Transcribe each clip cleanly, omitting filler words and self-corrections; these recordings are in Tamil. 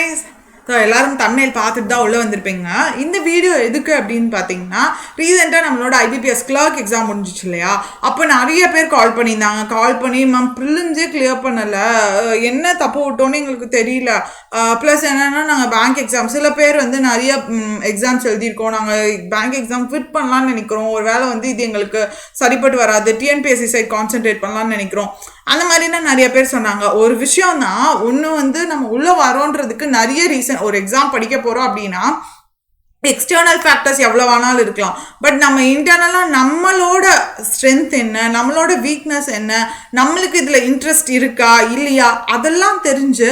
guys. ஸோ எல்லாரும் தமிழ் பார்த்துட்டு தான் உள்ளே வந்திருப்பீங்க. இந்த வீடியோ எதுக்கு அப்படின்னு பார்த்தீங்கன்னா, ரீசெண்டாக நம்மளோட IBPS கிளர்க் எக்ஸாம் முடிஞ்சிச்சு இல்லையா? அப்போ நிறைய பேர் கால் பண்ணியிருந்தாங்க. கால் பண்ணி மேம் ப்ரிலிம்ஸே கிளியர் பண்ணலை, என்ன தப்பு விட்டோன்னு எங்களுக்கு தெரியல. ப்ளஸ் என்னென்னா நாங்கள் பேங்க் எக்ஸாம் சில பேர் வந்து நிறைய எக்ஸாம்ஸ் எழுதியிருக்கோம், நாங்கள் பேங்க் எக்ஸாம் ஃபிட் பண்ணலான்னு நினைக்கிறோம், ஒரு வேளை வந்து இது எங்களுக்கு சரிப்பட்டு வராது, TNPSC சைட் கான்சென்ட்ரேட் பண்ணலான்னு நினைக்கிறோம். அந்த மாதிரினா நிறைய பேர் சொன்னாங்க. ஒரு விஷயம் தான், ஒன்று வந்து நம்ம உள்ளே வரோன்றதுக்கு நிறைய ரீசன். ஒரு எக்ஸாம் படிக்க போகிறோம் அப்படின்னா எக்ஸ்டர்னல் ஃபேக்டர்ஸ் எவ்வளோ வேணாலும் இருக்கலாம். பட் நம்ம இன்டர்னலாக நம்மளோட ஸ்ட்ரென்த் என்ன, நம்மளோட வீக்னஸ் என்ன, நம்மளுக்கு இதில் இன்ட்ரெஸ்ட் இருக்கா இல்லையா, அதெல்லாம் தெரிஞ்சு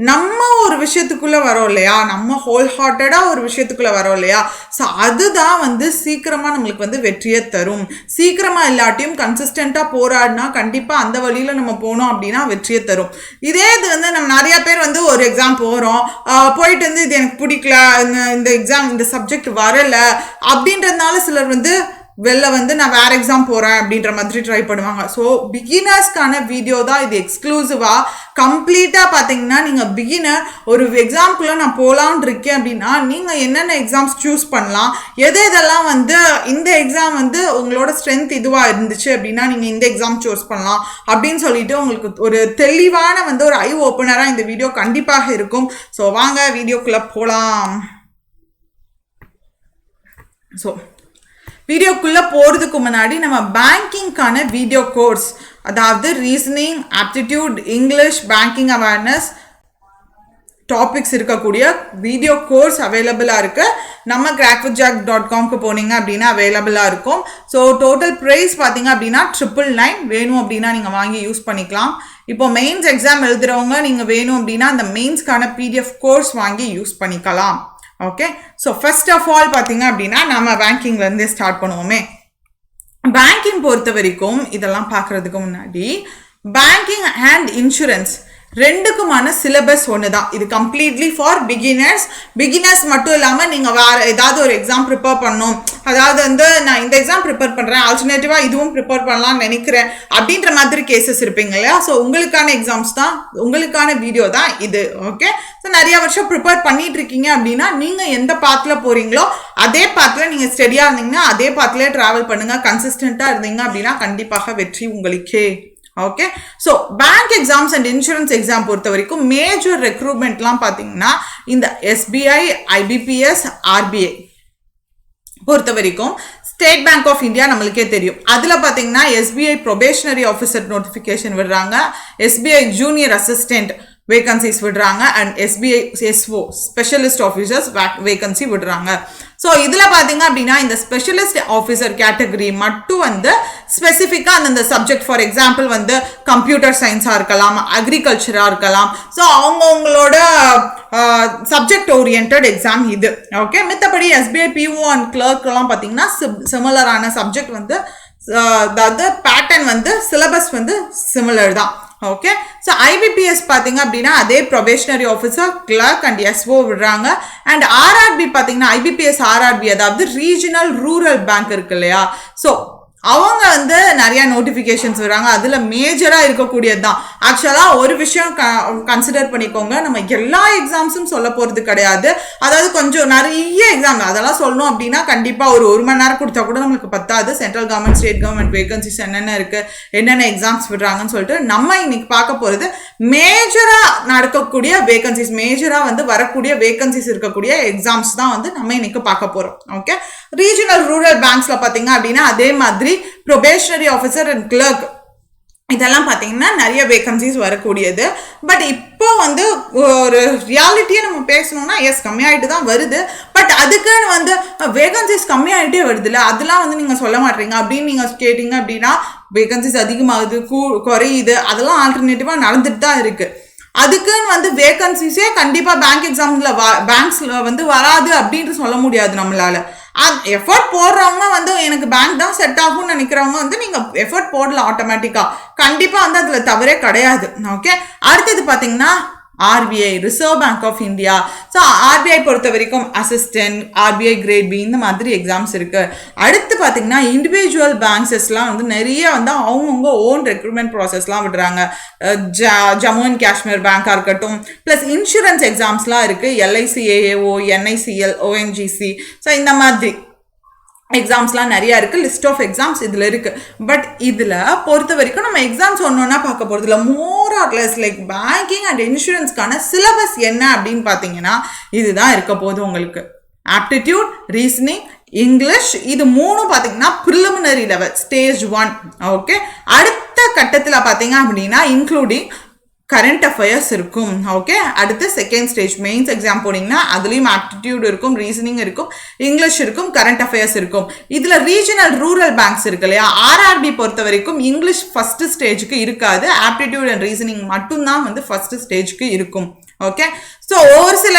நம்ம ஒரு விஷயத்துக்குள்ளே வரோம் இல்லையா, நம்ம ஹோல் ஹார்ட்டடாக ஒரு விஷயத்துக்குள்ளே வரோம் இல்லையா. ஸோ அதுதான் வந்து சீக்கிரமாக நம்மளுக்கு வந்து வெற்றியை தரும். சீக்கிரமாக இல்லாட்டியும் கன்சிஸ்டண்ட்டாக போராடினா கண்டிப்பாக அந்த வழியில் நம்ம போனோம் அப்படின்னா வெற்றியை தரும். இதே இது வந்து நம்ம நிறைய பேர் வந்து ஒரு எக்ஸாம் போகிறோம், போயிட்டு வந்து இது எனக்கு பிடிக்கல, இந்த எக்ஸாம் இந்த சப்ஜெக்ட் வரலை அப்படின்றதுனால சிலர் வந்து வெளில வந்து நான் வேற எக்ஸாம் போகிறேன் அப்படின்ற மாதிரி ட்ரை பண்ணுவாங்க. ஸோ பிகினர்ஸ்க்கான வீடியோ தான் இது எக்ஸ்க்ளூசிவாக. கம்ப்ளீட்டாக பார்த்தீங்கன்னா நீங்கள் பிகினர் ஒரு எக்ஸாம்குள்ளே நான் போகலான் இருக்கேன் அப்படின்னா நீங்கள் என்னென்ன எக்ஸாம்ஸ் சூஸ் பண்ணலாம், இதெல்லாம் வந்து இந்த எக்ஸாம் வந்து உங்களோட ஸ்ட்ரென்த் இதுவாக இருந்துச்சு அப்படின்னா நீங்கள் இந்த எக்ஸாம் சூஸ் பண்ணலாம் அப்படின்னு சொல்லிட்டு உங்களுக்கு ஒரு தெளிவான வந்து ஒரு ஐ ஓப்பனராக இந்த வீடியோ கண்டிப்பாக இருக்கும். ஸோ வாங்க வீடியோக்குள்ளே போகலாம். ஸோ வீடியோக்குள்ளே போகிறதுக்கு முன்னாடி நம்ம பேங்கிங்கான வீடியோ கோர்ஸ், அதாவது reasoning, aptitude, English, banking awareness topics இருக்கக்கூடிய வீடியோ கோர்ஸ் அவைலபிளாக இருக்குது. நம்ம crackwithjack.com போனீங்க அப்படின்னா அவைலபிளாக இருக்கும். ஸோ டோட்டல் ப்ரைஸ் பார்த்தீங்க அப்படின்னா 999 வேணும் அப்படின்னா நீங்கள் வாங்கி யூஸ் பண்ணிக்கலாம். இப்போ மெயின்ஸ் எக்ஸாம் எழுதுகிறவங்க நீங்கள் வேணும் அப்படின்னா அந்த மெயின்ஸ்க்கான PDF கோர்ஸ் வாங்கி யூஸ் பண்ணிக்கலாம். Okay, so first of all பார்த்தீங்க அப்படின்னா நம்ம பேங்கிங்லேருந்தே ஸ்டார்ட் பண்ணுவோமே. பேங்கிங் பொறுத்த வரைக்கும் இதெல்லாம் பார்க்குறதுக்கு முன்னாடி பேங்கிங் அண்ட் இன்சூரன்ஸ் ரெண்டுக்குமான சிலபஸ் ஒன்று தான். இது கம்ப்ளீட்லி ஃபார் பிகினர்ஸ் மட்டும் இல்லாமல் நீங்கள் வேறு ஏதாவது ஒரு எக்ஸாம் ப்ரிப்பேர் பண்ணணும், அதாவது வந்து நான் இந்த எக்ஸாம் ப்ரிப்பேர் பண்ணுறேன், ஆல்டர்னேட்டிவாக இதுவும் ப்ரிப்பேர் பண்ணலாம்னு நினைக்கிறேன் அப்படின்ற மாதிரி கேசஸ் இருப்பீங்க இல்லையா. ஸோ உங்களுக்கான எக்ஸாம்ஸ் தான், உங்களுக்கான வீடியோ தான் இது. ஓகே, ஸோ நிறைய வருஷம் ப்ரிப்பேர் பண்ணிட்டு இருக்கீங்க அப்படின்னா நீங்கள் எந்த பாத்தில் போகிறீங்களோ அதே பாத்தில் நீங்கள் ஸ்டடியாக இருந்தீங்கன்னா அதே பாத்திலே ட்ராவல் பண்ணுங்கள். கன்சிஸ்டண்ட்டாக இருந்தீங்க அப்படின்னா கண்டிப்பாக வெற்றி உங்களுக்கே. Okay, so bank exams and insurance exam பொறுத்த வரைக்கும் மேஜர் ரெக்ரூட்மெண்ட்லாம் பார்த்தீங்கன்னா இந்த SBI, IBPS, RBI பொறுத்த வரைக்கும் ஸ்டேட் பேங்க் ஆஃப் இந்தியா நம்மளுக்கே தெரியும். அதில் பார்த்தீங்கன்னா SBI ப்ரொபேஷனரி ஆஃபீஸர் நோட்டிஃபிகேஷன் விடுறாங்க, SBI ஜூனியர் அசிஸ்டன்ட் வேகன்சிஸ் விடுறாங்க, and SBI SO specialist officers vacancy விடுறாங்க. ஸோ இதில் பார்த்தீங்க அப்படின்னா இந்த ஸ்பெஷலிஸ்ட் ஆஃபீஸர் கேட்டகரி மட்டும் வந்து ஸ்பெசிஃபிக்காக அந்தந்த சப்ஜெக்ட், ஃபார் எக்ஸாம்பிள் வந்து கம்ப்யூட்டர் சயின்ஸாக இருக்கலாம், அக்ரிகல்ச்சராக இருக்கலாம். ஸோ அவங்கவுங்களோட சப்ஜெக்ட் ஓரியன்ட் எக்ஸாம் இது. ஓகே, மித்தபடி SBI PO அண்ட் கிளர்க்கெல்லாம் பார்த்தீங்கன்னா சிமிலரான சப்ஜெக்ட் வந்து, அதாவது பேட்டர்ன் வந்து சிலபஸ் வந்து சிமிலர் தான். ஓகே, ஸோ IBPS பார்த்தீங்க அப்படின்னா அதே probationary officer, clerk and SO விடுறாங்க. அண்ட் RRB பார்த்தீங்கன்னா IBPS RRB, அதாவது ரீஜனல் ரூரல் பேங்க் இருக்கு இல்லையா, ஸோ அவங்க வந்து நிறைய நோட்டிஃபிகேஷன்ஸ் வராங்க. அதில் மேஜராக இருக்கக்கூடியது தான். ஆக்சுவலாக ஒரு விஷயம் கன்சிடர் பண்ணிக்கோங்க, நம்ம எல்லா எக்ஸாம்ஸும் சொல்ல போகிறது கிடையாது. அதாவது கொஞ்சம் நிறைய எக்ஸாம் அதெல்லாம் சொல்லணும் அப்படின்னா கண்டிப்பாக ஒரு மணி நேரம் கொடுத்தா கூட நம்மளுக்கு பத்தாது. Central government, state government vacancies என்னென்ன இருக்குது, என்னென்ன எக்ஸாம்ஸ் விடுறாங்கன்னு சொல்லிட்டு நம்ம இன்னைக்கு பார்க்க போகிறது மேஜராக நடக்கக்கூடிய வேகன்சிஸ், மேஜராக வந்து வரக்கூடிய வேகன்சிஸ் இருக்கக்கூடிய எக்ஸாம்ஸ் தான் வந்து நம்ம இன்னைக்கு பார்க்க போகிறோம். ஓகே, ரீஜனல் ரூரல் பேங்க்ஸில் பார்த்தீங்க அப்படின்னா அதே மாதிரி ப்ரொபேஷனரி ஆஃபீஸர் அண்ட் கிளர்க் இதெல்லாம் பார்த்தீங்கன்னா நிறைய வேகன்சிஸ் வரக்கூடியது. பட் இப்போ வந்து ஒரு ரியாலிட்டியை நம்ம பேசணும்னா எஸ் கம்மியாகிட்டு தான் வருது. பட் அதுக்குன்னு வந்து வேகன்சிஸ் கம்மியாகிட்டே வருதுல்ல, அதெல்லாம் வந்து நீங்கள் சொல்ல மாட்டீங்க அப்படின்னு நீங்கள் கேட்டீங்க அப்படின்னா வேகன்சிஸ் அதிகமாகுது, குறையுது, அதெல்லாம் ஆல்டர்னேட்டிவாக நடந்துட்டு தான் இருக்குது. அதுக்குன்னு வந்து வேகன்சிஸே கண்டிப்பாக பேங்க் எக்ஸாம்ஸில் பேங்க்ஸில் வந்து வராது அப்படின்ட்டு சொல்ல முடியாது நம்மளால. எஃபர்ட் போடுறவங்க வந்து எனக்கு பேங்க் தான் செட் ஆகும்னு நினைக்கிறவங்க வந்து நீங்கள் எஃபர்ட் போடலாம் ஆட்டோமேட்டிக்காக, கண்டிப்பாக வந்து அதில் தவறே கிடையாது. ஓகே, அடுத்தது பார்த்தீங்கன்னா RBI, Reserve Bank of India. So RBI பொறுத்த வரைக்கும் அசிஸ்டன்ட், RBI கிரேட் பி இந்த மாதிரி எக்ஸாம்ஸ் இருக்கு. அடுத்து பார்த்தீங்கன்னா இண்டிவிஜுவல் பேங்க்ஸஸ்லாம் வந்து நிறைய வந்து அவங்கவுங்க ஓன் ரெக்ரூட்மெண்ட் ப்ராசஸ்லாம் விடுறாங்க. ஜம்மு அண்ட் காஷ்மீர் பேங்காக இருக்கட்டும், ப்ளஸ் இன்சூரன்ஸ் எக்ஸாம்ஸ்லாம் இருக்கு. LIC, AAO, NICL, ONGC. So இந்த மாதிரி எக்ஸாம்ஸ்லாம் நிறையா இருக்குது. லிஸ்ட் ஆஃப் எக்ஸாம்ஸ் இதில் இருக்குது. பட் இதில் பொறுத்த வரைக்கும் நம்ம எக்ஸாம்ஸ் ஒன்றா பார்க்க போகிறது இல்லை. More or less like banking and இன்சூரன்ஸ்க்கான சிலபஸ் என்ன அப்படின்னு பார்த்தீங்கன்னா இதுதான் இருக்க போகுது உங்களுக்கு. ஆப்டிடியூட், ரீசனிங், இங்கிலீஷ், இது மூணும் பார்த்தீங்கன்னா ப்ரிலிமினரி லெவல் ஸ்டேஜ் 1. ஓகே, அடுத்த கட்டத்தில் பார்த்தீங்க அப்படின்னா இன்க்ளூடிங் கரண்ட் அஃபேர்ஸ் இருக்கும். ஓகே, அடுத்து செகண்ட் ஸ்டேஜ் மெயின்ஸ் எக்ஸாம் போனீங்கன்னா அதுலேயும் ஆப்டிடியூட் இருக்கும், ரீசனிங் இருக்கும், இங்கிலீஷ் இருக்கும், கரண்ட் அஃபேர்ஸ் இருக்கும். இதில் ரீஜனல் ரூரல் பேங்க்ஸ் இருக்கு இல்லையா, RRB பொறுத்த வரைக்கும் இங்கிலீஷ் ஃபர்ஸ்ட் ஸ்டேஜுக்கு இருக்காது. ஆப்டிடியூட் அண்ட் ரீசனிங் மட்டும்தான் வந்து ஃபர்ஸ்ட் ஸ்டேஜுக்கு இருக்கும். ஓகே, ஸோ ஒரு சில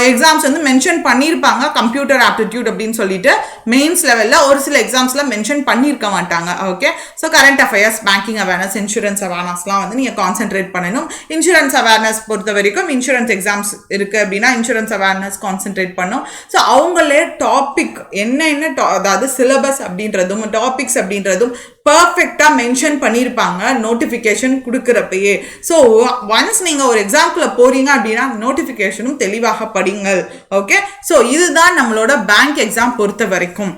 எக்ஸாம்ஸ் வந்து மென்ஷன் பண்ணியிருப்பாங்க கம்ப்யூட்டர் ஆப்டிடியூட் அப்படின்னு சொல்லிட்டு மெயின்ஸ் லெவலில் ஒரு சில எக்ஸாம்ஸ்லாம் மென்ஷன் பண்ணியிருக்க மாட்டாங்க. Okay, so current affairs, banking awareness, insurance அவேர்னஸ்லாம் வந்து நீங்கள் கான்சென்ட்ரேட் பண்ணணும். இன்சூரன்ஸ் அவேர்னஸ் பொறுத்த வரைக்கும் இன்சூரன்ஸ் எக்ஸாம்ஸ் இருக்குது அப்படின்னா இன்சூரன்ஸ் அவேர்னஸ் கான்சென்ட்ரேட் பண்ணும். ஸோ அவங்களே டாபிக் என்ன அதாவது சிலபஸ் அப்படின்றதும் டாபிக்ஸ் அப்படின்றதும் பர்ஃபெக்டாக மென்ஷன் பண்ணியிருப்பாங்க நோட்டிஃபிகேஷன் கொடுக்குறப்பயே. ஸோ ஒன்ஸ் நீங்கள் ஒரு எக்ஸாம்குள்ளே போறீங்க அப்படின்னா நோட்டிஃபிகேஷனும் தெளிவாக படிங்கள். ஓகே, ஸோ இதுதான் நம்மளோட பேங்க் எக்ஸாம் பொறுத்த வரைக்கும்.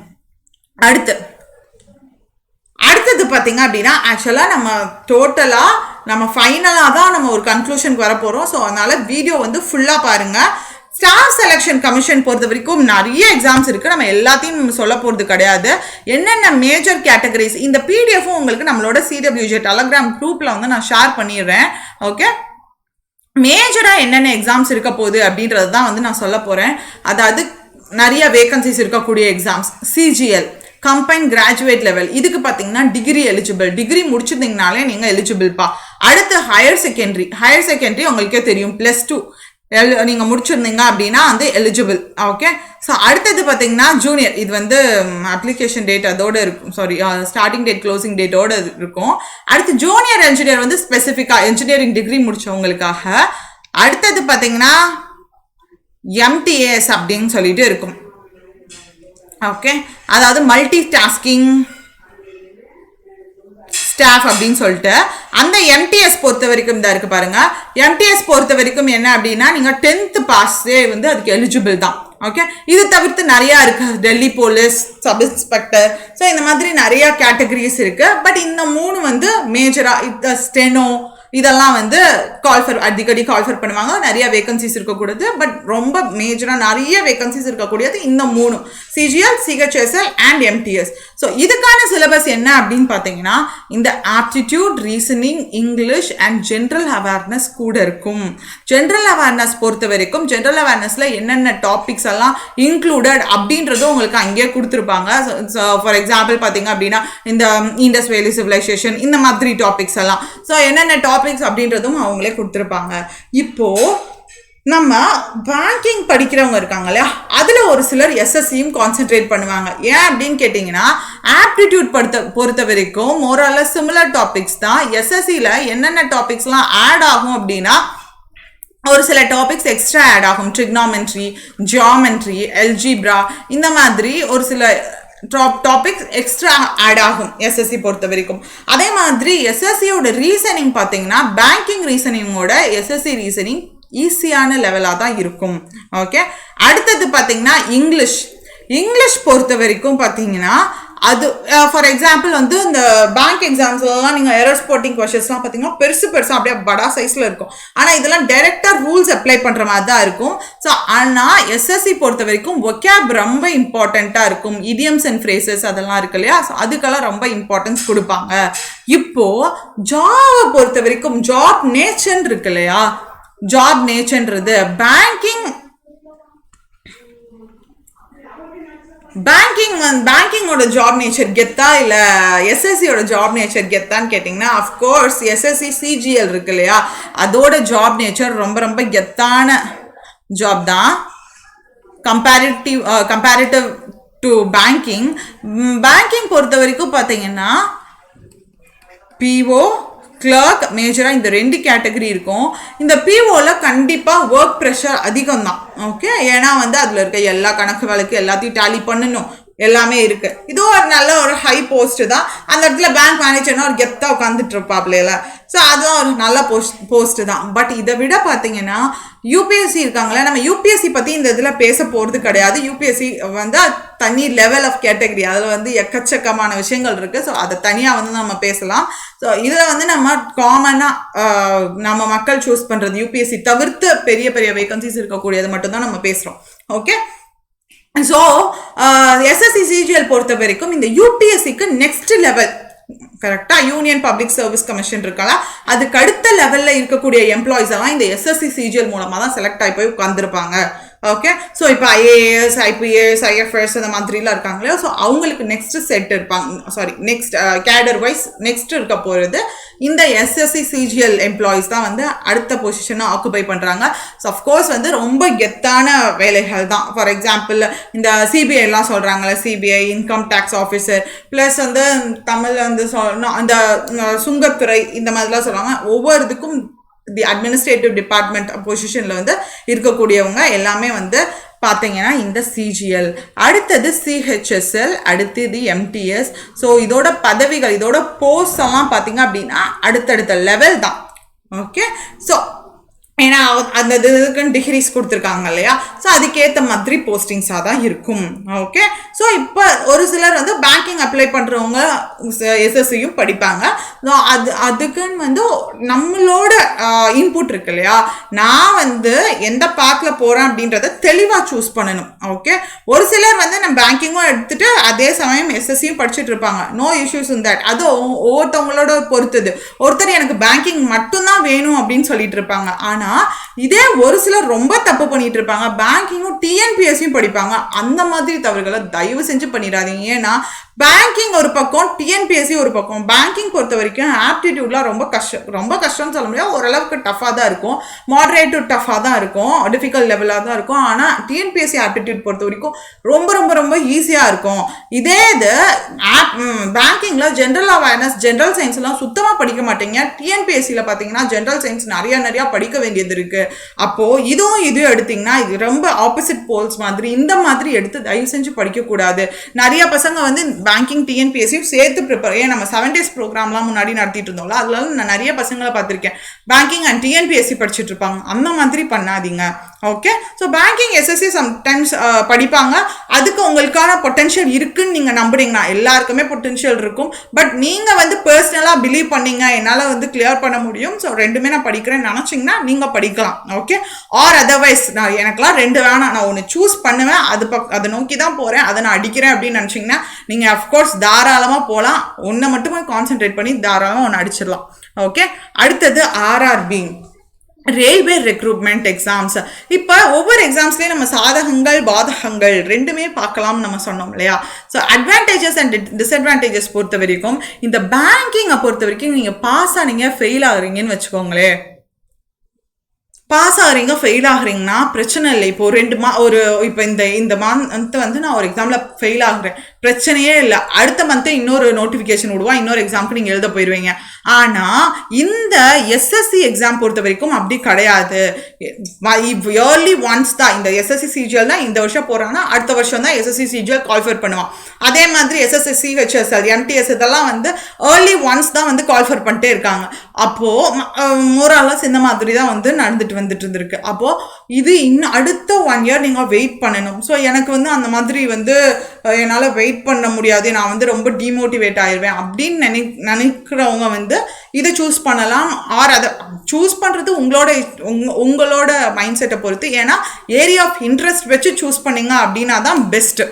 அடுத்தது பார்த்தீங்க அப்படின்னா ஆக்சுவலாக நம்ம டோட்டலாக நம்ம ஃபைனலாக தான் நம்ம ஒரு கன்க்ளூஷனுக்கு வர போகிறோம். ஸோ அதனால வீடியோ வந்து ஃபுல்லாக பாருங்கள். ஸ்டாஃப் செலெக்ஷன் கமிஷன் பொறுத்த வரைக்கும் நிறைய எக்ஸாம்ஸ் இருக்குது. நம்ம எல்லாத்தையும் நம்ம சொல்ல போகிறது கிடையாது. என்னென்ன மேஜர் கேட்டகரிஸ் இந்த பிடிஎஃப்பும் உங்களுக்கு நம்மளோட CWJ டெலகிராம் குரூப்பில் வந்து நான் ஷேர் பண்ணிடுறேன். ஓகே, மேஜராக என்னென்ன எக்ஸாம்ஸ் இருக்க போகுது அப்படின்றது தான் வந்து நான் சொல்ல போகிறேன். அதாவது நிறைய வேகன்சிஸ் இருக்கக்கூடிய exams. CGL combine graduate level, இதுக்கு பார்த்தீங்கன்னா டிகிரி எலிஜிபிள், டிகிரி முடிச்சிருந்தீங்கனாலே நீங்கள் எலிஜிபிள்ப்பா. அடுத்து ஹையர் செகண்டரி உங்களுக்கே தெரியும், +2 நீங்கள் முடிச்சிருந்தீங்க அப்படின்னா வந்து எலிஜிபிள். ஓகே, ஸோ அடுத்தது பார்த்தீங்கன்னா ஜூனியர், இது வந்து அப்ளிகேஷன் டேட் அதோட இருக்கும், ஸ்டார்டிங் டேட் க்ளோசிங் டேட்டோட இருக்கும். அடுத்து ஜூனியர் என்ஜினியர் வந்து ஸ்பெசிஃபிக்காக இன்ஜினியரிங் டிகிரி முடிச்சவங்களுக்காக. அடுத்தது பார்த்தீங்கன்னா MTAS அப்படின்னு சொல்லிட்டு இருக்கும். ஓகே, அதாவது மல்டி டாஸ்கிங் ஸ்டாஃப் அப்படின்னு சொல்லிட்டு அந்த MTS பொறுத்த வரைக்கும் தான் இருக்கு பாருங்க. MTS பொறுத்த வரைக்கும் என்ன அப்படின்னா நீங்க 10th பாஸே வந்து அதுக்கு எலிஜிபிள் தான். ஓகே, இது தவிர்த்து நிறையா இருக்கு, Delhi police, sub inspector, so இந்த மாதிரி நிறைய கேட்டகரிஸ் இருக்கு. பட் இந்த 3 வந்து மேஜரா, இந்த ஸ்டெனோ இதெல்லாம் வந்து அடிக்கடி கால்ஃபர் பண்ணுவாங்க. நிறைய வேகன்சிஸ் இருக்கக்கூடாது, பட் ரொம்ப மேஜராக நிறைய வேகன்சிஸ் இருக்கக்கூடியது இந்த 3, CGL, CHSL and MTS. So இதுக்கான சிலபஸ் என்ன அப்படின்னு பார்த்தீங்கன்னா இந்த aptitude, reasoning, English and general awareness கூட இருக்கும். ஜென்ரல் அவேர்னஸ் பொறுத்த வரைக்கும் ஜென்ரல் அவேர்னஸில் என்னென்ன டாபிக்ஸ் எல்லாம் இன்க்ளூடட் அப்படின்றதும் உங்களுக்கு அங்கேயே கொடுத்துருப்பாங்க. ஃபார் எக்ஸாம்பிள் பார்த்தீங்க அப்படின்னா இந்த இண்டஸ் வேலி சிவிலைசேஷன் இந்த மாதிரி டாபிக்ஸ் எல்லாம், ஸோ என்னென்ன டாபிக்ஸ் அப்படின்றதும் அவங்களே கொடுத்துருப்பாங்க. இப்போ நம்ம பேங்கிங் படிக்கிறவங்க இருக்காங்க இல்லையா, அதில் ஒரு சிலர் SSCயும் கான்சென்ட்ரேட் பண்ணுவாங்க. ஏன் அப்படின்னு கேட்டிங்கன்னா ஆப்டிடியூட் பொறுத்த வரைக்கும் மோரால சிமிலர் டாபிக்ஸ் தான். SSCயில் என்னென்ன டாபிக்ஸ்லாம் ஆட் ஆகும் அப்படின்னா ஒரு சில டாபிக்ஸ் எக்ஸ்ட்ரா ஆட் ஆகும். ட்ரிக்னாமெட்ரி, ஜியாமெட்ரி, அல்ஜிப்ரா இந்த மாதிரி ஒரு சில டாபிக்ஸ் எக்ஸ்ட்ரா ஆட் ஆகும் SSC பொறுத்த வரைக்கும். அதே மாதிரி SSCயோட ரீசனிங் பார்த்தீங்கன்னா பேங்கிங் ரீசனிங்கோட SSC ரீசனிங் ஈஸியான லெவலாக தான் இருக்கும். ஓகே, அடுத்தது பார்த்தீங்கன்னா இங்கிலீஷ் பொறுத்த வரைக்கும் பார்த்தீங்கன்னா அது ஃபார் எக்ஸாம்பிள் வந்து இந்த பேங்க் எக்ஸாம்ஸ்லாம் நீங்கள் எரர் ஸ்பாட்டிங் கொஷன்ஸ்லாம் பார்த்தீங்கன்னா பெருசாக அப்படியே படா சைஸில் இருக்கும். ஆனால் இதெல்லாம் டைரெக்டாக ரூல்ஸ் அப்ளை பண்ணுற மாதிரி தான் இருக்கும். ஸோ ஆனால் SSC பொறுத்த வரைக்கும் வொக்காப் ரொம்ப இம்பார்ட்டண்ட்டாக இருக்கும். இடியம்ஸ் அண்ட் ஃப்ரேசஸ் அதெல்லாம் இருக்கு இல்லையா, ஸோ அதுக்கெல்லாம் ரொம்ப இம்பார்ட்டன்ஸ் கொடுப்பாங்க. இப்போது ஜாபை பொறுத்த வரைக்கும் ஜாப் நேச்சர் இருக்கு இல்லையா, ஜாப் நேச்சர்ன்றது பேங்கிங்கோட ஜாப் நேச்சர் கெத்தா இல்லை SSCயோட ஜாப் நேச்சர் கெத்தான்னு கேட்டிங்கன்னா அஃப்கோர்ஸ் SSC CGL இருக்கு இல்லையா, அதோட ஜாப் நேச்சர் ரொம்ப ரொம்ப கெத்தான ஜாப் தான் கம்பேரிட்டிவ் டு பேங்கிங் பொறுத்த வரைக்கும் பார்த்தீங்கன்னா PO, கிளர்க் மேஜரா இந்த 2 கேட்டகரி இருக்கும். இந்த பிஓல கண்டிப்பா ஒர்க் ப்ரெஷர் அதிகம் தான். ஓகே, ஏன்னா வந்து அதுல இருக்க எல்லா கணக்கு வழக்கு எல்லாத்தையும் டேலி பண்ணணும், எல்லாமே இருக்கு. இது ஒரு நல்ல ஒரு ஹை போஸ்ட் தான். அந்த இடத்துல பேங்க் மேனேஜர்னா ஒரு கெத்தா உட்காந்துட்டு இருப்பாப்ல. ஸோ அதுதான் ஒரு நல்ல போஸ்ட் தான். பட் இதை விட பார்த்தீங்கன்னா யூபிஎஸ்சி இருக்காங்களே, நம்ம யூபிஎஸ்சி பற்றி இந்த இதில் பேச போகிறது கிடையாது. யூபிஎஸ்சி வந்து தனி லெவல் ஆஃப் கேட்டகரி, அதில் வந்து எக்கச்சக்கமான விஷயங்கள் இருக்குது. ஸோ அதை தனியாக வந்து நம்ம பேசலாம். ஸோ இதில் வந்து நம்ம காமனாக நம்ம மக்கள் சூஸ் பண்ணுறது யூபிஎஸ்சி தவிர்த்து பெரிய பெரிய வேகன்சிஸ் இருக்கக்கூடியது மட்டும்தான் நம்ம பேசுகிறோம். ஓகே, ஸோ எஸ்எஸ்சி சிஜிஎல் பொறுத்த வரைக்கும் இந்த யூபிஎஸ்சிக்கு நெக்ஸ்ட் லெவல் கரெக்டா யூனியன் பப்ளிக் சர்வீஸ் கமிஷன் இருக்கல, அதுக்கு அடுத்த லெவல்ல இருக்கக்கூடிய எம்ப்ளாயிஸ் எல்லாம் இந்த எஸ்எஸ்சி சிஜிஎல் மூலமா தான் செலக்ட் ஆகி போய் உட்காந்துருப்பாங்க. ஓகே, ஸோ இப்போ ஐஏஎஸ், ஐபிஎஸ், ஐஎஃப்எஸ் அந்த மாதிரிலாம் இருக்காங்களே, ஸோ அவங்களுக்கு நெக்ஸ்ட் செட் இருப்பாங்க. சாரி, நெக்ஸ்ட் கேடர் வைஸ் நெக்ஸ்ட் இருக்க போகிறது இந்த எஸ்எஸ்சி சிஜிஎல் எம்ப்ளாயிஸ் தான் வந்து அடுத்த பொசிஷனை ஆக்குபை பண்ணுறாங்க. ஸோ அஃப்கோர்ஸ் வந்து ரொம்ப கெத்தான வேலைகள் தான். ஃபார் எக்ஸாம்பிள் இந்த சிபிஐ எல்லாம் சொல்கிறாங்களே, CBI income tax officer, plus வந்து தமிழ் வந்து அந்த சுங்கத்துறை, இந்த மாதிரிலாம் சொல்லுவாங்க. ஒவ்வொரு இதுக்கும் தி அட்மினிஸ்ட்ரேட்டிவ் டிபார்ட்மெண்ட் பொசிஷன்ல வந்து இருக்கக்கூடியவங்க எல்லாமே வந்து பார்த்தீங்கன்னா இந்த சிஜிஎல், அடுத்தது சிஹெச்எஸ்எல், அடுத்தது எம்டிஎஸ். ஸோ இதோட பதவிகள், இதோட போஸ்ட் எல்லாம் பார்த்தீங்க அப்படின்னா அடுத்தடுத்த லெவல் தான். ஓகே, ஸோ ஏன்னா அந்த இதுக்குன்னு டிகிரிஸ் கொடுத்துருக்காங்க இல்லையா, ஸோ அதுக்கேற்ற மாதிரி போஸ்டிங்ஸாக தான் இருக்கும். ஓகே, ஸோ இப்போ ஒரு சிலர் வந்து பேங்கிங் அப்ளை பண்ணுறவங்க எஸ்எஸ்சியும் படிப்பாங்க. அதுக்குன்னு வந்து நம்மளோட இன்புட் இருக்கு இல்லையா, நான் வந்து எந்த பாத்தில் போகிறேன் அப்படின்றத தெளிவாக சூஸ் பண்ணணும். ஓகே, ஒரு சிலர் வந்து நம்ம பேங்கிங்கும் எடுத்துட்டு அதே சமயம் எஸ்எஸ்சியும் படிச்சுட்டு இருப்பாங்க. No issues in that. அது ஒவ்வொருத்தவங்களோட பொறுத்தது. ஒருத்தர் எனக்கு பேங்கிங் மட்டும்தான் வேணும் அப்படின்னு சொல்லிட்டு இருப்பாங்க. ஆனால் இதே ஒரு சிலர் ரொம்ப தப்பு பண்ணிட்டு இருப்பாங்க, பேங்கிங்கும் டிஎன்பிஎஸ்சியும் படிப்பாங்க. அந்த மாதிரி தவறுகளை தயவு செஞ்சு பண்ணிடாதீங்க. ஏன்னா பேங்கிங் ஒரு பக்கம், டிஎன்பிஎஸ்சி ஒரு பக்கம். பேங்கிங் பொறுத்த வரைக்கும் ஆப்டிடியூட்லாம் ரொம்ப கஷ்டம்னு சொல்ல முடியாது, ஓரளவுக்கு டஃபாக தான் இருக்கும், மாடரேட் டு டஃபாக தான் இருக்கும், டிஃபிகல்ட் லெவலாக தான் இருக்கும். ஆனால் டிஎன்பிஎஸ்சி ஆப்டிடியூட் பொறுத்த வரைக்கும் ரொம்ப ரொம்ப ரொம்ப ஈஸியாக இருக்கும். இதே இது பேங்கிங்கில் ஜென்ரல் அவேர்னஸ், ஜென்ரல் சயின்ஸ்லாம் சுத்தமாக படிக்க மாட்டீங்க. டிஎன்பிஎஸ்சியில் பார்த்தீங்கன்னா ஜென்ரல் சயின்ஸ் நிறையா படிக்க வேண்டியது இருக்கு. அப்போது இதுவும் எடுத்தீங்கன்னா இது ரொம்ப ஆப்போசிட் போல்ஸ் மாதிரி. இந்த மாதிரி எடுத்து தயவு செஞ்சு படிக்கக்கூடாது. நிறைய பசங்க வந்து பேங்கிங் டிஎன்பிஎஸ்சியும் சேர்த்து ப்ரிப்பேர், ஏன் நம்ம 7 days ப்ரோக்ராம்லாம் முன்னாடி நடத்திட்டு இருந்தோம்ல, அதனால நான் நிறைய பசங்களை பார்த்துருக்கேன் பேங்கிங் அண்ட் டிஎன்பிஎஸ்சி படிச்சுட்டு இருப்பாங்க. அந்த மாதிரி பண்ணாதீங்க. Okay, so banking SSC sometimes படிப்பாங்க. அதுக்கு உங்களுக்கான பொட்டென்ஷியல் இருக்குன்னு நீங்கள் நம்புறீங்கன்னா, எல்லாருக்குமே பொட்டென்ஷியல் இருக்கும். பட் நீங்கள் வந்து பர்சனலாக பிலீவ் பண்ணீங்க என்னால் வந்து கிளியர் பண்ண முடியும், ஸோ ரெண்டுமே நான் படிக்கிறேன்னு நினச்சிங்கன்னா நீங்கள் படிக்கலாம். ஓகே, ஆர் அதர்வைஸ் நான் எனக்குலாம் 2 வேணாம், நான் ஒன்று சூஸ் பண்ணுவேன், அதை நோக்கி தான் போகிறேன், அதை நான் அடிக்கிறேன் அப்படின்னு நினச்சிங்கன்னா நீங்கள் அஃப்கோர்ஸ் தாராளமாக போகலாம். ஒன்றை மட்டுமே கான்சென்ட்ரேட் பண்ணி தாராளமாக ஒன்று அடிச்சிடலாம். ஓகே, அடுத்தது ஆர்ஆர்பி, ரயில்வே ரெக்ரூட்மெண்ட் எக்ஸாம்ஸ். இப்போ ஒவ்வொரு எக்ஸாம்ஸ்லேயும் நம்ம சாதகங்கள் பாதகங்கள் ரெண்டுமே பார்க்கலாம்னு நம்ம சொன்னோம் இல்லையா. ஸோ அட்வான்டேஜஸ் அண்ட் டிஸ்அட்வான்டேஜஸ் பொறுத்த வரைக்கும் இந்த பேங்கிங்கை பொறுத்த வரைக்கும் நீங்கள் பாஸ் ஆனீங்க ஃபெயில் ஆகுறீங்கன்னு வச்சுக்கோங்களேன், பாஸ் ஆகுறீங்க ஃபெயில் ஆகுறீங்கன்னா பிரச்சனை இல்லை. இப்போ இப்போ இந்த மந்த் வந்து நான் ஒரு எக்ஸாமில் ஃபெயில் ஆகுறேன், பிரச்சனையே இல்லை. அடுத்த மந்த்து இன்னொரு நோட்டிஃபிகேஷன் விடுவான், இன்னொரு எக்ஸாமுக்கு நீங்கள் எழுத போயிடுவீங்க. ஆனால் இந்த எஸ்எஸ்சி எக்ஸாம் பொறுத்த வரைக்கும் அப்படி கிடையாது. இயர்லி ஒன்ஸ் தான் இந்த எஸ்எஸ்சி சிஜிஎல் தான் இந்த வருஷம் போகிறாங்கன்னா அடுத்த வருஷம் தான் எஸ்எஸ்சி சிஜிஎல் குவாலிஃபர் பண்ணுவான். அதே மாதிரி எஸ்எஸ்சி சிஹெச்எஸ்எல் எம்டிஎஸ் இதெல்லாம் வந்து ஏர்லி ஒன்ஸ் தான் வந்து குவாலிஃபர் பண்ணிட்டே இருக்காங்க. அப்போது மோராலாஸ் இந்த மாதிரி தான் வந்து வந்துட்டு இருந்திருக்கு. அப்போ இது இன்னும் அடுத்த 1 year நீங்க வெயிட் பண்ணணும். ஸோ எனக்கு வந்து அந்த மாதிரி வந்து என்னால் வெயிட் பண்ண முடியாது, நான் வந்து ரொம்ப டிமோட்டிவேட் ஆயிடுவேன் அப்படின்னு நினைக்கிறவங்க வந்து இதை சூஸ் பண்ணலாம். ஆர் அதை சூஸ் பண்றது உங்களோட மைண்ட் செட்டை பொறுத்து. ஏன்னா ஏரியா ஆஃப் இன்ட்ரெஸ்ட் வச்சு சூஸ் பண்ணீங்க அப்படின்னா தான் பெஸ்ட்.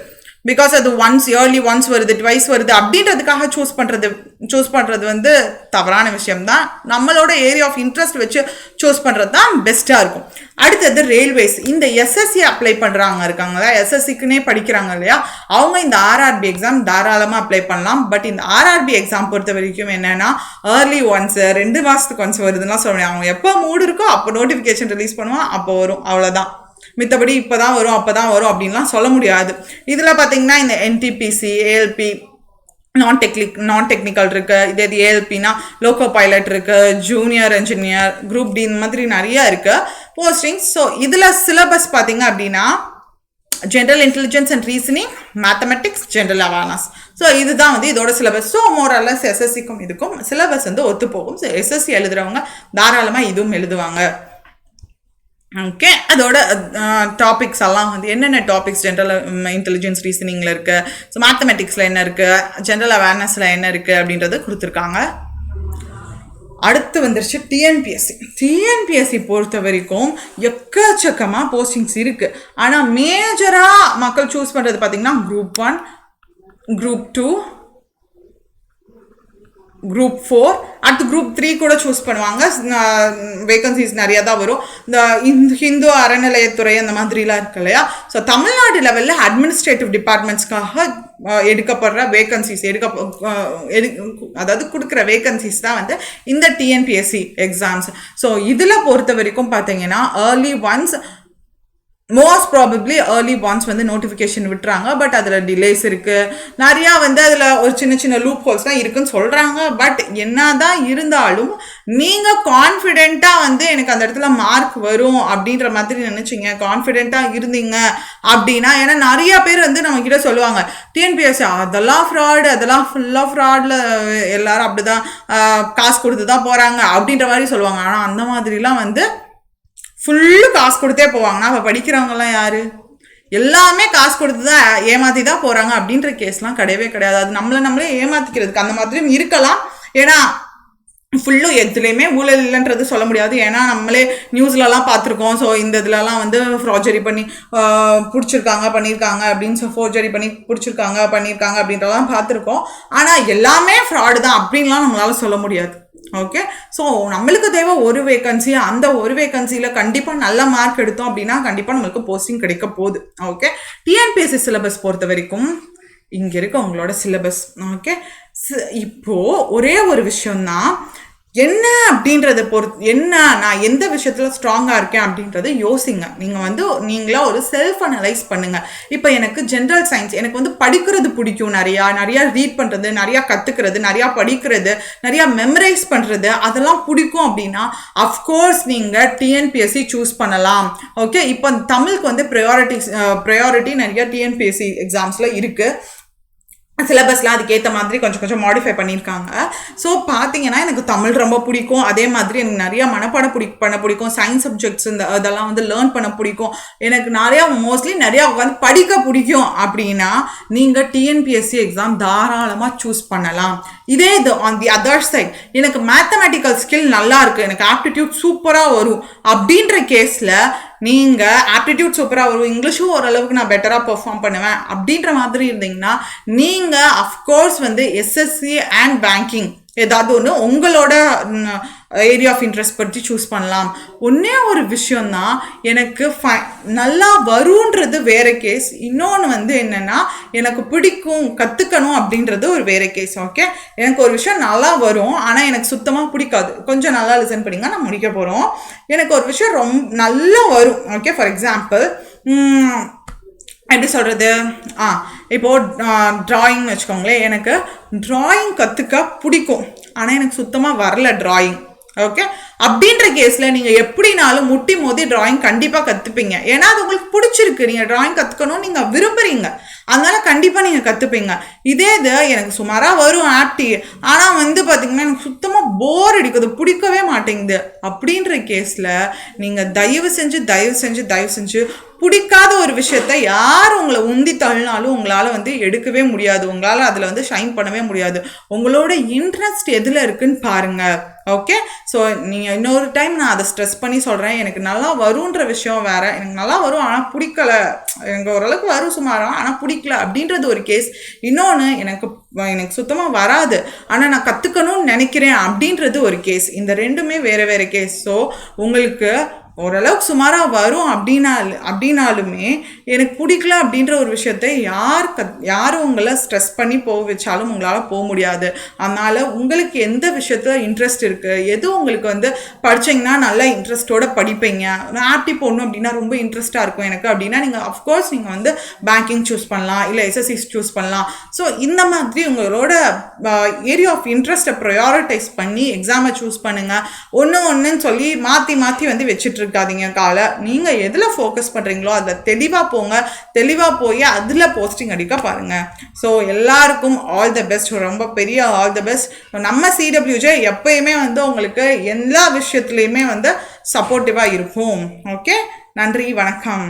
பிகாஸ் அது இயர்லி ஒன்ஸ் வருது, ட்வைஸ் வருது அப்படின்றதுக்காக சூஸ் பண்ணுறது வந்து தவறான விஷயம்தான். நம்மளோட ஏரியா ஆஃப் இன்ட்ரெஸ்ட் வச்சு சூஸ் பண்ணுறது தான் பெஸ்ட்டாக இருக்கும். அடுத்தது ரயில்வேஸ். இந்த எஸ்எஸ்சி அப்ளை பண்ணுறாங்க இருக்காங்களா, எஸ்எஸ்சிக்குன்னே படிக்கிறாங்க இல்லையா, அவங்க இந்த ஆர்ஆர்பி எக்ஸாம் தாராளமாக அப்ளை பண்ணலாம். பட் இந்த ஆர்ஆர்பி எக்ஸாம் பொறுத்த வரைக்கும் என்னென்னா ஏர்லி ஒன்ஸ் 2 மாதத்துக்கு ஒன்ஸ் வருதுன்னா சொல்லுவேன். அவங்க எப்போ மூடு இருக்கோ அப்போ நோட்டிஃபிகேஷன் ரிலீஸ் பண்ணுவான், அப்போ வரும், அவ்வளோதான். மித்தபடி இப்போதான் வரும் அப்போதான் வரும் அப்படின்லாம் சொல்ல முடியாது. இதில் பார்த்தீங்கன்னா இந்த என்டிபிசி, ஏஎல்பி நான் டெக்னிக்கல் இருக்கு. இதே ஏஎல்பினா லோகோ பைலட் இருக்கு, ஜூனியர் இன்ஜினியர், குரூப் டி, இந்த மாதிரி நிறைய இருக்கு போஸ்டிங்ஸ். ஸோ இதில் சிலபஸ் பார்த்தீங்க அப்படின்னா general intelligence and reasoning, mathematics, general awareness. So இதுதான் வந்து இதோட சிலபஸ். ஸோ மோரல்லஸ் எஸ்எஸ்சிக்கும் இதுக்கும் சிலபஸ் வந்து ஒத்து போகும். ஸோ எஸ்எஸ்சி எழுதுறவங்க தாராளமாக இதுவும் எழுதுவாங்க. ஓகே, அதோட டாபிக்ஸ் எல்லாம் வந்து என்னென்ன டாபிக்ஸ் ஜென்ரல் இன்டெலிஜென்ஸ் ரீசனிங்கில் இருக்குது, ஸோ மேத்தமெட்டிக்ஸில் என்ன இருக்குது, ஜென்ரல் அவேர்னஸில் என்ன இருக்குது அப்படின்றது கொடுத்துருக்காங்க. அடுத்து வந்துருச்சு டிஎன்பிஎஸ்சி பொறுத்த வரைக்கும் எக்கச்சக்கமாக போஸ்டிங்ஸ் இருக்குது. ஆனால் மேஜராக மக்கள் சூஸ் பண்ணுறது பார்த்தீங்கன்னா குரூப் 1, குரூப் 2, குரூப் 4, அடுத்து குரூப் 3 கூட சூஸ் பண்ணுவாங்க. வேகன்சிஸ் நிறையா தான் வரும். இந்த ஹிந்து அறநிலையத்துறை அந்த மாதிரிலாம் இருக்கு இல்லையா. ஸோ தமிழ்நாடு லெவலில் அட்மினிஸ்ட்ரேட்டிவ் டிபார்ட்மெண்ட்ஸ்க்காக எடுக்கப்படுற வேகன்சிஸ் அதாவது கொடுக்குற வேகன்சிஸ் தான் வந்து இந்த டிஎன்பிஎஸ்சி எக்ஸாம்ஸ். ஸோ இதில் பொறுத்த வரைக்கும் பார்த்தீங்கன்னா மோஸ்ட் ப்ராபப்ளி ஏர்லி ஒன்ஸ் வந்து நோட்டிஃபிகேஷன் விட்டுறாங்க. பட் அதில் டிலேஸ் இருக்குது நிறையா. வந்து அதில் ஒரு சின்ன லூப் ஹோல்ஸ் தான் இருக்குன்னு சொல்கிறாங்க. பட் என்ன தான் இருந்தாலும் நீங்கள் கான்ஃபிடெண்ட்டாக வந்து எனக்கு அந்த இடத்துல மார்க் வரும் அப்படின்ற மாதிரி நினச்சிங்க, கான்ஃபிடெண்ட்டாக இருந்தீங்க அப்படின்னா, ஏன்னா நிறையா பேர் வந்து நம்மக்கிட்ட சொல்லுவாங்க டிஎன்பிஎஸ்சி அதெல்லாம் ஃப்ராடு, அதெல்லாம் ஃபுல்லாக ஃப்ராடில் எல்லாரும் அப்படி தான் காசு கொடுத்து தான் போகிறாங்க அப்படின்ற மாதிரி சொல்லுவாங்க. ஆனால் அந்த மாதிரிலாம் வந்து ஃபுல்லு காசு கொடுத்தே போவாங்கன்னா அப்போ படிக்கிறவங்கலாம் யார்? எல்லாமே காசு கொடுத்து தான் ஏமாற்றி தான் போகிறாங்க அப்படின்ற கேஸ்லாம் கிடையவே கிடையாது. அது நம்மளே ஏமாற்றிக்கிறதுக்கு அந்த மாதிரியும் இருக்கலாம். ஏன்னா ஃபுல்லும் எதுலேயுமே ஊழல் இல்லைன்றது சொல்ல முடியாது. ஏன்னா நம்மளே நியூஸ்லலாம் பார்த்துருக்கோம். ஸோ இந்த இதுலலாம் வந்து ஃப்ரார்ஜரி பண்ணி பண்ணியிருக்காங்க அப்படின்னு ஃபோர்ஜரி பண்ணி பண்ணியிருக்காங்க அப்படின்றலாம் பார்த்துருக்கோம். ஆனால் எல்லாமே ஃப்ராடு தான் அப்படின்லாம் நம்மளால சொல்ல முடியாது. ஓகே, ஸோ நம்மளுக்கு தேவை ஒரு வேகன்சி. அந்த ஒரு வேகன்சியில் கண்டிப்பாக நல்ல மார்க் எடுத்தோம் அப்படின்னா கண்டிப்பாக நம்மளுக்கு போஸ்டிங் கிடைக்க போகுது. ஓகே, டிஎன்பிஎஸ்சி சிலபஸ் பொறுத்த வரைக்கும் இங்கே இருக்கு உங்களோட சிலபஸ். ஓகே, இப்போது ஒரே ஒரு விஷயம்தான் என்ன அப்படின்றத நான் எந்த விஷயத்தில் ஸ்ட்ராங்காக இருக்கேன் அப்படின்றத யோசிங்க. நீங்கள் வந்து நீங்களா ஒரு செல்ஃப் அனலைஸ் பண்ணுங்கள். இப்போ எனக்கு ஜென்ரல் சயின்ஸ் எனக்கு வந்து படிக்கிறது பிடிக்கும். நிறையா ரீட் பண்ணுறது, நிறையா கற்றுக்கிறது, நிறையா படிக்கிறது, நிறையா மெமரைஸ் பண்ணுறது அதெல்லாம் பிடிக்கும் அப்படின்னா அஃப்கோர்ஸ் நீங்கள் டிஎன்பிஎஸ்சி சூஸ் பண்ணலாம். ஓகே, இப்போ தமிழுக்கு வந்து ப்ரையாரிட்டி நிறையா டிஎன்பிஎஸ்சி எக்ஸாம்ஸில் இருக்குது. சிலபஸ்லாம் அதுக்கேற்ற மாதிரி கொஞ்சம் மாடிஃபை பண்ணியிருக்காங்க. ஸோ பார்த்தீங்கன்னா எனக்கு தமிழ் ரொம்ப பிடிக்கும். அதே மாதிரி எனக்கு நிறையா மனப்பாடம் பண்ண பிடிக்கும். சயின்ஸ் சப்ஜெக்ட்ஸ் அதெல்லாம் வந்து லேர்ன் பண்ண பிடிக்கும். எனக்கு மோஸ்ட்லி நிறையா வந்து படிக்க பிடிக்கும் அப்படின்னா நீங்கள் டிஎன்பிஎஸ்சி எக்ஸாம் தாராளமாக சூஸ் பண்ணலாம். இதே இது ஆன் தி அதர் சைட் எனக்கு மேத்தமெட்டிக்கல் ஸ்கில் நல்லா இருக்குது, எனக்கு ஆப்டிடியூட் சூப்பராக வரும் அப்படின்ற கேஸில் நீங்கள் ஆப்டிடியூட் சூப்பராக வரும், இங்கிலீஷும் ஓரளவுக்கு நான் பெட்டராக பெர்ஃபார்ம் பண்ணுவேன் அப்படின்ற மாதிரி இருந்தீங்கன்னா நீங்கள் அஃப்கோர்ஸ் வந்து எஸ்எஸ்சி அண்ட் பேங்கிங் ஏதாவது ஒன்று உங்களோட ஏரியா ஆஃப் இன்ட்ரெஸ்ட் பற்றி சூஸ் பண்ணலாம். ஒன்றே ஒரு விஷயந்தான், எனக்கு நல்லா வருன்றது வேற கேஸ். இன்னொன்று வந்து என்னென்னா எனக்கு பிடிக்கும் கற்றுக்கணும் அப்படின்றது ஒரு வேற கேஸ். ஓகே, எனக்கு ஒரு விஷயம் நல்லா வரும் ஆனால் எனக்கு சுத்தமாக பிடிக்காது. கொஞ்சம் நல்லா லிசன் பண்ணிங்க, நான் முடிக்க போகிறோம். எனக்கு ஒரு விஷயம் ரொம்ப நல்லா வரும். ஓகே, ஃபார் எக்ஸாம்பிள் எப்படி சொல்கிறது, இப்போது ட்ராயிங்னு வச்சுக்கோங்களேன். எனக்கு ட்ராயிங் கற்றுக்க பிடிக்கும் ஆனால் எனக்கு சுத்தமாக வரல ட்ராயிங். ஓகே, அப்படின்ற கேஸில் நீங்கள் எப்படினாலும் முட்டி மோதி ட்ராயிங் கண்டிப்பாக கற்றுப்பீங்க. ஏன்னா அது உங்களுக்கு பிடிச்சிருக்கு, நீங்கள் ட்ராயிங் கற்றுக்கணும்னு நீங்கள் விரும்புகிறீங்க, அதனால கண்டிப்பாக நீங்கள் கற்றுப்பீங்க. இதே இது எனக்கு சுமாராக வரும் ஆப்டி, ஆனால் வந்து பார்த்திங்கன்னா எனக்கு சுத்தமாக போர் அடிக்குது, பிடிக்கவே மாட்டேங்குது அப்படின்ற கேஸில் நீங்கள் தயவு செஞ்சு பிடிக்காத ஒரு விஷயத்த யார் உங்களை உந்தி தள்ளினாலும் உங்களால் வந்து எடுக்கவே முடியாது, உங்களால் அதில் வந்து ஷைன் பண்ணவே முடியாது. உங்களோட இன்ட்ரெஸ்ட் எதில் இருக்குன்னு பாருங்கள். ஓகே, ஸோ நீங்கள் இன்னொரு டைம் நான் அதை ஸ்ட்ரெஸ் பண்ணி சொல்கிறேன். எனக்கு நல்லா வரும்ன்ற விஷயம் வேறு, எனக்கு நல்லா வரும் ஆனால் பிடிக்கல, எனக்கு ஓரளவுக்கு வரும் சுமாராக ஆனால் பிடிக்கல அப்படின்றது ஒரு கேஸ். இன்னொன்று எனக்கு சுத்தமாக வராது ஆனால் நான் கற்றுக்கணும்னு நினைக்கிறேன் அப்படின்றது ஒரு கேஸ். இந்த ரெண்டுமே வேறு கேஸ். ஸோ உங்களுக்கு ஓரளவுக்கு சுமாராக வரும் அப்படின்னாலுமே எனக்கு பிடிக்கல அப்படின்ற ஒரு விஷயத்தை யார் உங்களை ஸ்ட்ரெஸ் பண்ணி போக வச்சாலும் உங்களால் போக முடியாது. அதனால் உங்களுக்கு எந்த விஷயத்தில் இன்ட்ரெஸ்ட் இருக்குது, எது உங்களுக்கு வந்து படிச்சிங்கன்னா நல்லா இன்ட்ரெஸ்ட்டோட படிப்பீங்க. ஆப்டி போடணும் அப்படின்னா ரொம்ப இன்ட்ரெஸ்ட்டாக இருக்கும் எனக்கு அப்படின்னா நீங்கள் அஃப்கோர்ஸ் நீங்கள் வந்து பேங்கிங் சூஸ் பண்ணலாம், இல்லை எஸ்எஸ்சி சூஸ் பண்ணலாம். ஸோ இந்த மாதிரி உங்களோட ஏரியா ஆஃப் இன்ட்ரெஸ்ட்டை ப்ரையாரிட்டைஸ் பண்ணி எக்ஸாமை சூஸ் பண்ணுங்கள். ஒன்றுன்னு சொல்லி மாற்றி வந்து வச்சுட்டு இருக்காதீங்க காலை. நீங்கள் எதில் ஃபோக்கஸ் பண்ணுறீங்களோ அதில் தெளிவாக போங்க. தெளிவாக போய் அதில் போஸ்டிங் அடிக்க பாருங்கள். ஸோ எல்லாருக்கும் ஆல் த பெஸ்ட், ரொம்ப பெரிய ஆல் த பெஸ்ட். நம்ம சிடபிள்யூஜே எப்பயுமே வந்து உங்களுக்கு எல்லா விஷயத்துலையுமே வந்து சப்போர்ட்டிவாக இருக்கும். ஓகே, நன்றி, வணக்கம்.